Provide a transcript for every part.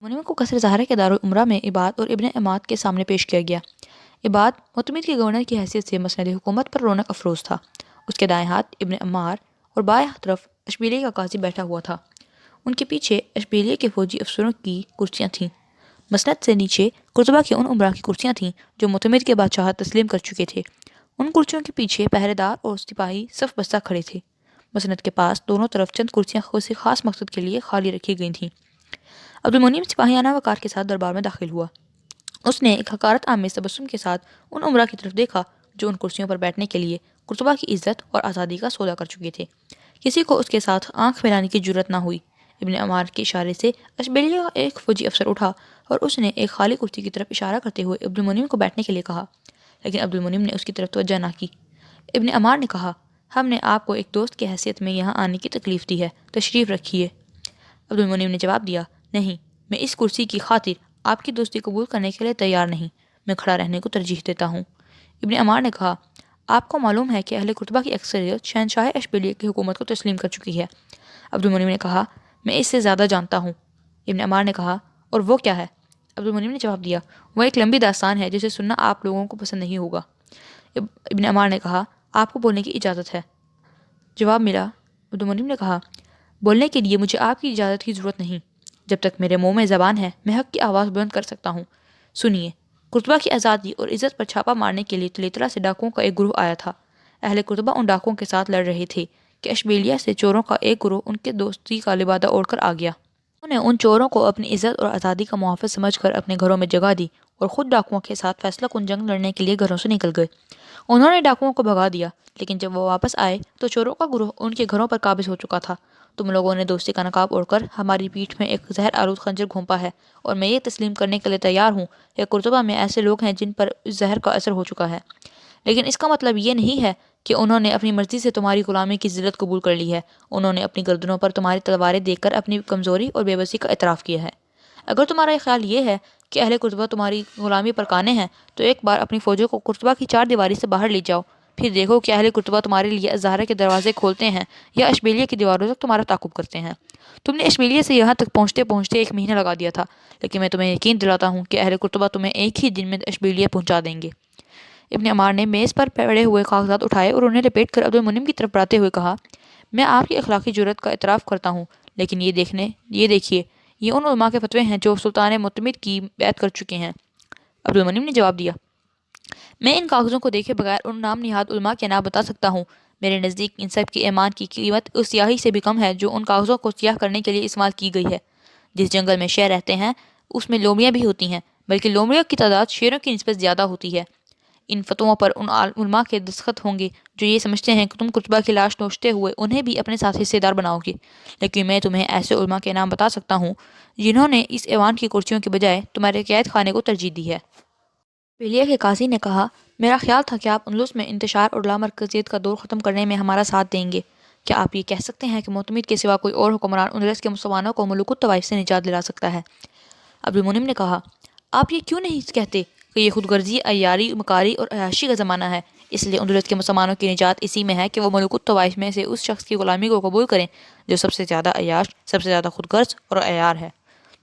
منیم کو قصر زہرہ کے دارالعمرہ میں عباد اور ابن عماد کے سامنے پیش کیا گیا۔ عباد معتمد کے گورنر کی حیثیت سے مسند حکومت پر رونق افروز تھا۔ اس کے دائیں ہاتھ ابن عمار اور بائیں طرف اشبیلیہ کا قاضی بیٹھا ہوا تھا۔ ان کے پیچھے اشبیلیہ کے فوجی افسروں کی کرسیاں تھیں۔ مسند سے نیچے قرطبہ کے ان عمرا کی کرسیاں تھیں جو معتمد کے بادشاہت تسلیم کر چکے تھے۔ ان کرسیوں کے پیچھے پہرے دار اور سپاہی صف بستہ کھڑے تھے۔ مسند کے پاس دونوں طرف چند کرسیاں کسی خاص مقصد کے لیے خالی رکھی گئی تھیں۔ عبدالمنیم سپاہیانہ وقار کے ساتھ دربار میں داخل ہوا۔ اس نے ایک حقارت آمیز تبسم کے ساتھ ان عمرا کی طرف دیکھا جو ان کرسیوں پر بیٹھنے کے لیے قرطبہ کی عزت اور آزادی کا سودا کر چکے تھے۔ کسی کو اس کے ساتھ آنکھ ملانے کی جرأت نہ ہوئی۔ ابن عمار کے اشارے سے اشبیلیہ کا ایک فوجی افسر اٹھا اور اس نے ایک خالی کرسی کی طرف اشارہ کرتے ہوئے عبدالمنیم کو بیٹھنے کے لیے کہا، لیکن عبدالمنیم نے اس کی طرف توجہ نہ کی۔ ابن عمار نے کہا، ہم نے آپ کو ایک دوست کی حیثیت میں یہاں آنے کی تکلیف دی ہے، تشریف رکھیے۔ عبدالمنیم نے جواب دیا، نہیں، میں اس کرسی کی خاطر آپ کی دوستی قبول کرنے کے لیے تیار نہیں، میں کھڑا رہنے کو ترجیح دیتا ہوں۔ ابن عمار نے کہا، آپ کو معلوم ہے کہ اہل قرطبہ کی اکثریت شہنشاہ اشبیلیہ کی حکومت کو تسلیم کر چکی ہے۔ عبدالمنیم نے کہا، میں اس سے زیادہ جانتا ہوں۔ ابن عمار نے کہا، اور وہ کیا ہے؟ عبدالمنیم نے جواب دیا، وہ ایک لمبی داستان ہے جسے سننا آپ لوگوں کو پسند نہیں ہوگا۔ ابن عمار نے کہا، آپ کو بولنے کی اجازت ہے۔ جواب ملا، عبدالمنیم نے کہا، بولنے کے لیے مجھے آپ کی اجازت کی ضرورت نہیں۔ جب تک میرے منہ میں زبان ہے میں حق کی آواز بلند کر سکتا ہوں۔ سنیے، قرطبہ کی آزادی اور عزت پر چھاپا مارنے کے لیے تلیطلا سے ڈاکوؤں کا ایک گروہ آیا تھا۔ اہل قرطبہ ان ڈاکوؤں کے ساتھ لڑ رہے تھے کہ اشبیلیہ سے چوروں کا ایک گروہ ان کے دوستی کا لبادہ اوڑھ کر آ گیا۔ انہوں نے ان چوروں کو اپنی عزت اور آزادی کا محافظ سمجھ کر اپنے گھروں میں جگہ دی اور خود ڈاکوؤں کے ساتھ فیصلہ کن جنگ لڑنے کے لیے گھروں سے نکل گئے۔ انہوں نے ڈاکوؤں کو بھگا دیا، لیکن جب وہ واپس آئے تو چوروں کا گروہ ان کے گھروں پر قابض ہو چکا تھا۔ تم لوگوں نے دوستی کا نقاب اوڑھ کر ہماری پیٹھ میں ایک زہر آلود خنجر گھونپا ہے، اور میں یہ تسلیم کرنے کے لیے تیار ہوں کہ قرطبہ میں ایسے لوگ ہیں جن پر اس زہر کا اثر ہو چکا ہے، لیکن اس کا مطلب یہ نہیں ہے کہ انہوں نے اپنی مرضی سے تمہاری غلامی کی ذلت قبول کر لی ہے۔ انہوں نے اپنی گردنوں پر تمہاری تلواریں دیکھ کر اپنی کمزوری اور بے بسی کا اعتراف کیا ہے۔ اگر تمہارا یہ خیال یہ ہے کہ اہل قرطبہ تمہاری غلامی پر قانے ہیں تو ایک بار اپنی فوجوں کو قرطبہ کی چار دیواری سے باہر لے جاؤ، پھر دیکھو کہ اہل قرطبہ تمہارے لیے زہرہ کے دروازے کھولتے ہیں یا اشبیلیہ کی دیواروں تک تمہارا تعاقب کرتے ہیں۔ تم نے اشبیلیہ سے یہاں تک پہنچتے پہنچتے ایک مہینہ لگا دیا تھا، لیکن میں تمہیں یقین دلاتا ہوں کہ اہل قرطبہ تمہیں ایک ہی دن میں اشبیلیہ پہنچا دیں گے۔ ابن عمار نے میز پر پڑے ہوئے کاغذات اٹھائے اور انہیں لپیٹ کر عبدالمنیم کی طرف بڑھاتے ہوئے کہا، میں آپ کی اخلاقی جرأت کا اعتراف کرتا ہوں، لیکن یہ دیکھیے، یہ ان علماء کے فتوے ہیں جو سلطان معتمد کی بیعت کر چکے ہیں۔ عبدالمنیم نے جواب دیا، میں ان کاغذوں کو دیکھے بغیر ان نام نہاد علماء کے نام بتا سکتا ہوں۔ میرے نزدیک ان سب کے ایمان کی قیمت اس سیاہی سے بھی کم ہے جو ان کاغذوں کو سیاہ کرنے کے لیے استعمال کی گئی ہے۔ جس جنگل میں شیر رہتے ہیں اس میں لومڑیاں بھی ہوتی ہیں، بلکہ لومڑیوں کی تعداد شیروں کی نسبت زیادہ ہوتی ہے۔ ان فتووں پر ان علماء کے دستخط ہوں گے جو یہ سمجھتے ہیں کہ تم قرطبہ کی لاش نوچتے ہوئے انہیں بھی اپنے ساتھ حصے دار بناؤ گے، لیکن میں تمہیں ایسے علماء کے نام بتا سکتا ہوں جنہوں نے اس ایوان کی کرسیوں کے بجائے تمہارے قید خانے کو ترجیح دی ہے۔ اشبیلیہ کے قاضی نے کہا، میرا خیال تھا کہ آپ اندلس میں انتشار اور لامرکزیت کا دور ختم کرنے میں ہمارا ساتھ دیں گے۔ کیا آپ یہ کہہ سکتے ہیں کہ معتمد کے سوا کوئی اور حکمران اندلس کے مسلمانوں کو ملوک الطوائف سے نجات دلا سکتا ہے؟ عبدالمنیم نے کہا، آپ یہ کیوں نہیں کہتے کہ یہ خود غرضی، عیاری، مکاری اور عیاشی کا زمانہ ہے؟ اس لیے اندلس کے مسلمانوں کی نجات اسی میں ہے کہ وہ ملوک الطوائف میں سے اس شخص کی غلامی کو قبول کریں جو سب سے زیادہ عیاش، سب سے زیادہ خود غرض اور عیار ہے۔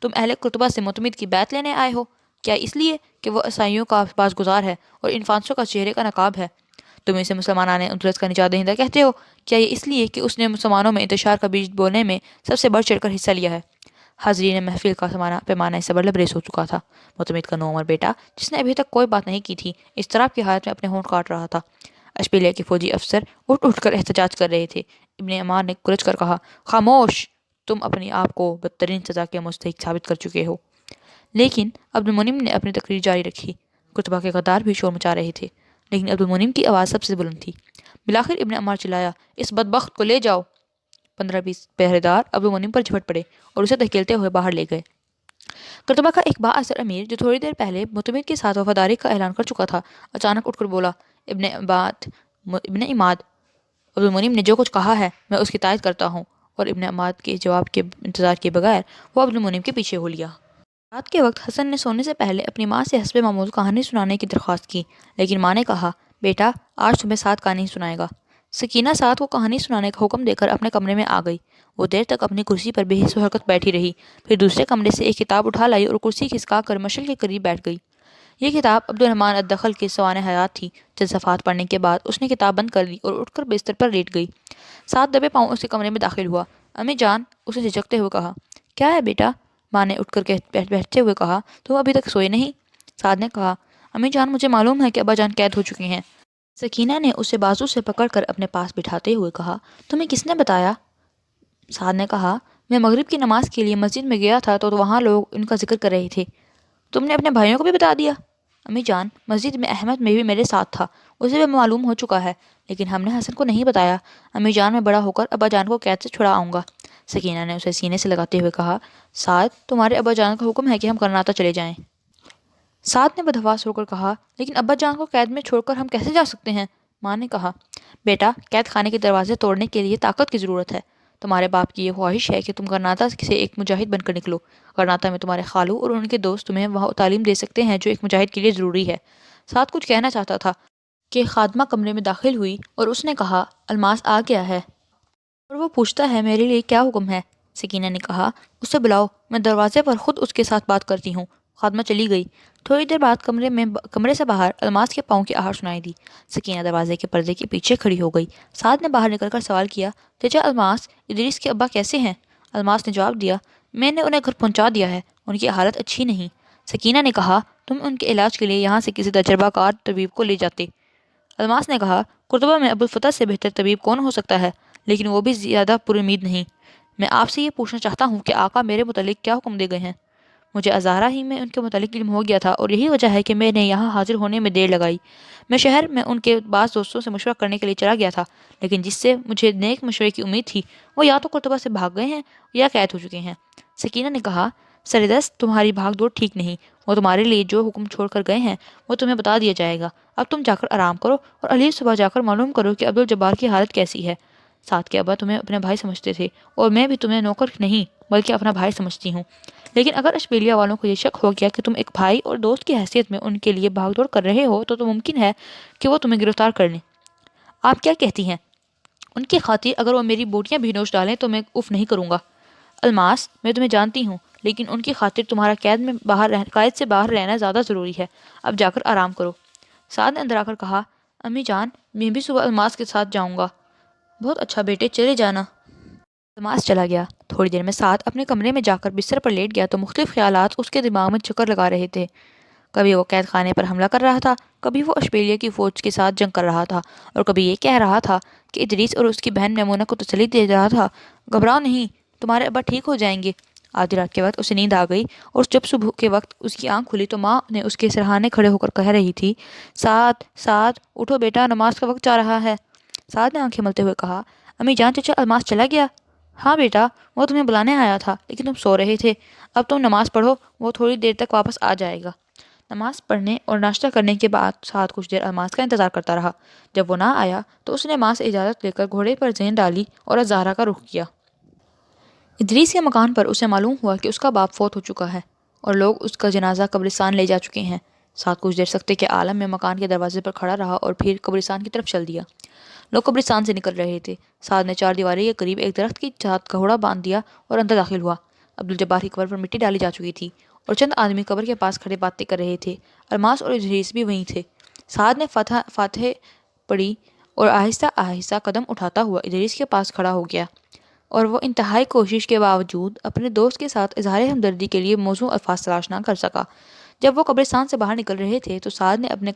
تم اہل قرطبہ سے معتمد کی بیعت لینے آئے ہو، کیا اس لیے کہ وہ عیسائیوں کا باز گزار ہے اور ان فانسوں کا چہرے کا نقاب ہے؟ تم اسے مسلمانان اندلس کا نجات دہندہ کہتے ہو، کیا یہ اس لیے کہ اس نے مسلمانوں میں انتشار کا بیج بونے میں سب سے بڑھ چڑھ کر حصہ لیا ہے؟ حاضرین محفل کا پیمانہ صبر لبریز ہو چکا تھا۔ معتمد کا نوعمر بیٹا، جس نے ابھی تک کوئی بات نہیں کی تھی، اضطراب کی حالت میں اپنے ہونٹ کاٹ رہا تھا۔ اشبیلیہ کے فوجی افسر اٹھ اٹھ کر احتجاج کر رہے تھے۔ ابن عمار نے گرج کر کہا، خاموش، تم اپنی آپ کو بدترین سزا کے مستحق ثابت کر چکے ہو۔ لیکن عبدالمنیم نے اپنی تقریر جاری رکھی۔ قرطبہ کے غدار بھی شور مچا رہے تھے، لیکن عبدالمنیم کی آواز سب سے بلند تھی۔ بالآخر ابن عمار چلایا، اس بدبخت کو لے جاؤ۔ 15-20 پہرے دار عبدالمنیم پر جھپٹ پڑے اور اسے دھکیلتے ہوئے باہر لے گئے۔ قرطبہ کا ایک بااثر امیر جو تھوڑی دیر پہلے معتمد کے ساتھ وفاداری کا اعلان کر چکا تھا، اچانک اٹھ کر بولا، ابن عماد، عبدالمنیم نے جو کچھ کہا ہے میں اس کی تائید کرتا ہوں، اور ابن عماد کے جواب کے انتظار کیے بغیر وہ عبدالمنیم کے پیچھے ہو لیا۔ رات کے وقت حسن نے سونے سے پہلے اپنی ماں سے حسب معمول کہانی سنانے کی درخواست کی، لیکن ماں نے کہا، بیٹا، آج تمہیں 7 کہانی سنائے گا۔ سکینہ سعد کو کہانی سنانے کا حکم دے کر اپنے کمرے میں آ گئی۔ وہ دیر تک اپنی کرسی پر بے حس و حرکت بیٹھی رہی، پھر دوسرے کمرے سے ایک کتاب اٹھا لائی اور کرسی کھسکا کر مشعل کے قریب بیٹھ گئی۔ یہ کتاب عبدالرحمن الدخل کی سوانح حیات تھی۔ چند صفحات پڑھنے کے بعد اس نے کتاب بند کر دی اور اٹھ کر بستر پر لیٹ گئی۔ سعد دبے پاؤں اس کے کمرے میں داخل ہوا۔ امی جان، اسے جھجکتے ہوئے کہا۔ کیا ہے بیٹا؟ ماں نے اٹھ کر بیٹھتے ہوئے کہا۔ تم ابھی تک سوئے نہیں؟ سعد نے کہا۔ امی جان، مجھے معلوم ہے کہ ابا جان قید ہو چکے ہیں۔ سکینہ نے اسے بازو سے پکڑ کر اپنے پاس بٹھاتے ہوئے کہا۔ تمہیں کس نے بتایا؟ سعد نے کہا۔ میں مغرب کی نماز کے لیے مسجد میں گیا تھا تو وہاں لوگ ان کا ذکر کر رہے تھے۔ تم نے اپنے بھائیوں کو بھی بتا دیا؟ امی جان، مسجد میں احمد میں بھی میرے ساتھ تھا، اسے بھی معلوم ہو چکا ہے، لیکن ہم نے حسن کو نہیں بتایا۔ امی جان، میں بڑا ہو کر ابا جان کو قید سے چھڑا آؤں گا۔ سکینہ نے اسے سینے سے لگاتے ہوئے کہا۔ سعد، تمہارے ابا جان کا حکم ہے کہ ہم کرناٹا چلے جائیں۔ سعد نے بدحواس ہو کر کہا۔ لیکن ابا جان کو قید میں چھوڑ کر ہم کیسے جا سکتے ہیں؟ ماں نے کہا۔ بیٹا، قید خانے کے دروازے توڑنے کے لیے طاقت کی ضرورت ہے۔ تمہارے باپ کی یہ خواہش ہے کہ تم کرناٹا سے ایک مجاہد بن کر نکلو۔ کرناٹا میں تمہارے خالو اور ان کے دوست تمہیں وہاں تعلیم دے سکتے ہیں جو ایک مجاہد کے لیے ضروری ہے۔ سعد کچھ کہنا چاہتا تھا کہ خادمہ کمرے میں داخل ہوئی اور اس نے کہا، الماس آ گیا ہے اور وہ پوچھتا ہے میرے لیے کیا حکم ہے۔ سکینہ نے کہا، اسے بلاؤ، میں دروازے پر خود اس کے ساتھ بات کرتی ہوں۔ خادمہ چلی گئی۔ تھوڑی دیر بعد کمرے سے باہر الماس کے پاؤں کی آہٹ سنائی دی۔ سکینہ دروازے کے پردے کے پیچھے کھڑی ہو گئی۔ سعد نے باہر نکل کر سوال کیا، تیجا الماس، ادریس کے ابا کیسے ہیں؟ الماس نے جواب دیا، میں نے انہیں گھر پہنچا دیا ہے، ان کی حالت اچھی نہیں۔ سکینہ نے کہا، تم ان کے علاج کے لیے یہاں سے کسی تجربہ کار طبیب کو لے جاتے۔ الماس نے کہا، قرطبہ میں ابوالفتح سے بہتر طبیب کون ہو سکتا ہے، لیکن وہ بھی زیادہ پر امید نہیں۔ میں آپ سے یہ پوچھنا چاہتا ہوں کہ آقا میرے متعلق کیا حکم دے گئے ہیں؟ مجھے ازارہ ہی میں ان کے متعلق علم ہو گیا تھا اور یہی وجہ ہے کہ میں نے یہاں حاضر ہونے میں دیر لگائی۔ میں شہر میں ان کے بعض دوستوں سے مشورہ کرنے کے لیے چلا گیا تھا، لیکن جس سے مجھے نیک مشورے کی امید تھی وہ یا تو قرطبہ سے بھاگ گئے ہیں یا قید ہو چکے ہیں۔ سکینہ نے کہا، سردست، تمہاری بھاگ دوڑ ٹھیک نہیں۔ وہ تمہارے لیے جو حکم چھوڑ کر گئے ہیں وہ تمہیں بتا دیا جائے گا۔ اب تم جا کر آرام کرو اور علی صبح جا کر معلوم کرو کہ عبدالجبار کی حالت کیسی ہے۔ سعد کے ابا تمہیں اپنے بھائی سمجھتے تھے اور میں بھی تمہیں نوکر نہیں بلکہ اپنا بھائی سمجھتی ہوں، لیکن اگر اشبیلیہ والوں کو یہ شک ہو گیا کہ تم ایک بھائی اور دوست کی حیثیت میں ان کے لیے بھاگ دوڑ کر رہے ہو تو ممکن ہے کہ وہ تمہیں گرفتار کر لیں۔ آپ کیا کہتی ہیں؟ ان کی خاطر اگر وہ میری بوٹیاں بھی نوچ ڈالیں تو میں اف نہیں کروں گا۔ الماس، میں تمہیں جانتی ہوں، لیکن ان کی خاطر تمہارا قید سے باہر رہنا زیادہ ضروری ہے۔ اب جا کر آرام کرو۔ سعد نے اندر آ کر کہا، امی جان، میں بھی صبح الماس کے ساتھ جاؤں گا۔ بہت اچھا بیٹے، چلے جانا۔ الماس چلا گیا۔ تھوڑی دیر میں سعد اپنے کمرے میں جا کر بستر پر لیٹ گیا تو مختلف خیالات اس کے دماغ میں چکر لگا رہے تھے۔ کبھی وہ قید خانے پر حملہ کر رہا تھا، کبھی وہ اشبیلیہ کی فوج کے ساتھ جنگ کر رہا تھا، اور کبھی یہ کہہ رہا تھا کہ ادریس اور اس کی بہن میمونہ کو تسلی دے رہا تھا، گھبراؤ نہیں، تمہارے ابا ٹھیک ہو جائیں گے۔ آدھی رات کے وقت اسے نیند آ گئی اور جب صبح کے وقت اس کی آنکھ کھلی تو ماں نے اس کے سرہانے کھڑے ہو کر کہہ رہی تھی، سعد، سعد، اٹھو بیٹا، نماز کا وقت جا رہا ہے۔ سعد نے آنکھیں ملتے ہوئے کہا، امی جان، چچا الماس چلا گیا؟ ہاں بیٹا، وہ تمہیں بلانے آیا تھا لیکن تم سو رہے تھے۔ اب تم نماز پڑھو، وہ تھوڑی دیر تک واپس آ جائے گا۔ نماز پڑھنے اور ناشتہ کرنے کے بعد سعد کچھ دیر الماس کا انتظار کرتا رہا۔ جب وہ نہ آیا تو اس نے ماں سے اجازت لے کر گھوڑے پر زین ڈالی اور الزہرا کا رخ کیا۔ ادریس کے مکان پر اسے معلوم ہوا کہ اس کا باپ فوت ہو چکا ہے اور لوگ اس کا جنازہ قبرستان لے جا چکے ہیں۔ سعد کچھ دیر سکتے کے عالم میں مکان کے دروازے پر کھڑا رہا اور پھر قبرستان کی طرف چل دیا۔ لوگ قبرستان سے نکل رہے تھے۔ سعد نے چار دیواری کے قریب ایک درخت کی چھت گھوڑا باندھ دیا اور اندر داخل ہوا۔ عبدالجبار کی قبر پر مٹی ڈالی جا چکی تھی اور چند آدمی قبر کے پاس کھڑے باتیں کر رہے تھے۔ الماس اور ادریس بھی وہیں تھے۔ سعد نے فاتح پڑھی اور آہستہ آہستہ قدم اٹھاتا ہوا ادریس کے پاس کھڑا ہو گیا، اور وہ انتہائی کوشش کے باوجود اپنے دوست کے ساتھ اظہار ہمدردی کے لیے موزوں الفاظ تلاش نہ کر سکا۔ جب وہ قبرستان سے باہر نکل رہے تھے تو سعد نے اپنے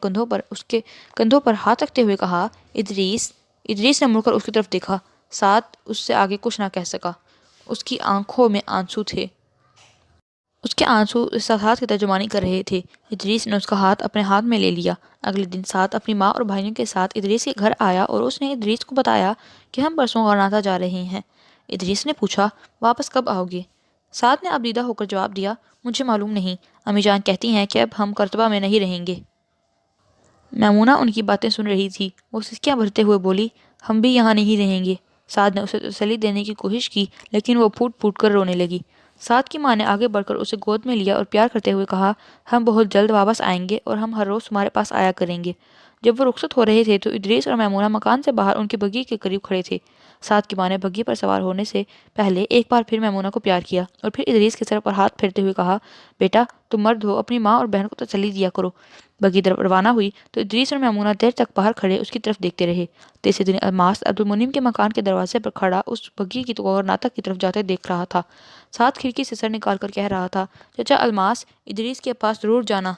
اس کے کندھوں پر ہاتھ رکھتے ہوئے کہا، ادریس۔ ادریس نے مڑ کر اس کی طرف دیکھا۔ سعد اس سے آگے کچھ نہ کہہ سکا۔ اس کی آنکھوں میں آنسو تھے۔ اس کے آنسو احساسات کی ترجمانی کر رہے تھے۔ ادریس نے اس کا ہاتھ اپنے ہاتھ میں لے لیا۔ اگلے دن سعد اپنی ماں اور بھائیوں کے ساتھ ادریس کے گھر آیا اور اس نے ادریس کو بتایا کہ ہم پرسوں غرناطہ جا رہے ہیں۔ ادریس نے پوچھا، واپس کب آؤ گے؟ سعد نے ابیدہ ہو کر جواب دیا، مجھے معلوم نہیں، امی جان کہتی ہیں کہ اب ہم کرتبہ میں نہیں رہیں گے۔ میمونہ ان کی باتیں سن رہی تھی۔ وہ سسکیاں بھرتے ہوئے بولی، ہم بھی یہاں نہیں رہیں گے۔ سعد نے اسے تسلی دینے کی کوشش کی لیکن وہ پھوٹ پھوٹ کر رونے لگی۔ سعد کی ماں نے آگے بڑھ کر اسے گود میں لیا اور پیار کرتے ہوئے کہا، ہم بہت جلد واپس آئیں گے اور ہم ہر روز تمہارے پاس آیا کریں گے۔ جب وہ رخصت ہو رہے تھے تو ادریس اور میمونہ مکان سے باہر ان کی بگھی کے قریب کھڑے تھے۔ سعد کی ماں نے بگھی پر سوار ہونے سے پہلے ایک بار پھر میمونہ کو پیار کیا اور پھر ادریس کے سر پر ہاتھ پھیرتے ہوئے کہا، بیٹا تم مرد ہو، اپنی ماں اور بہن کو تسلی دیا کرو۔ بگھی روانہ ہوئی تو ادریس اور میمونہ دیر تک باہر کھڑے اس کی طرف دیکھتے رہے۔ تیسرے دن الماس عبدالمنعم کے مکان کے دروازے پر کھڑا اس بگھی کی گورناطق کی طرف جاتے دیکھ رہا تھا۔ سعد کھڑکی سے سر نکال کر کہہ رہا تھا، چچا الماس، ادریس کے پاس ضرور جانا۔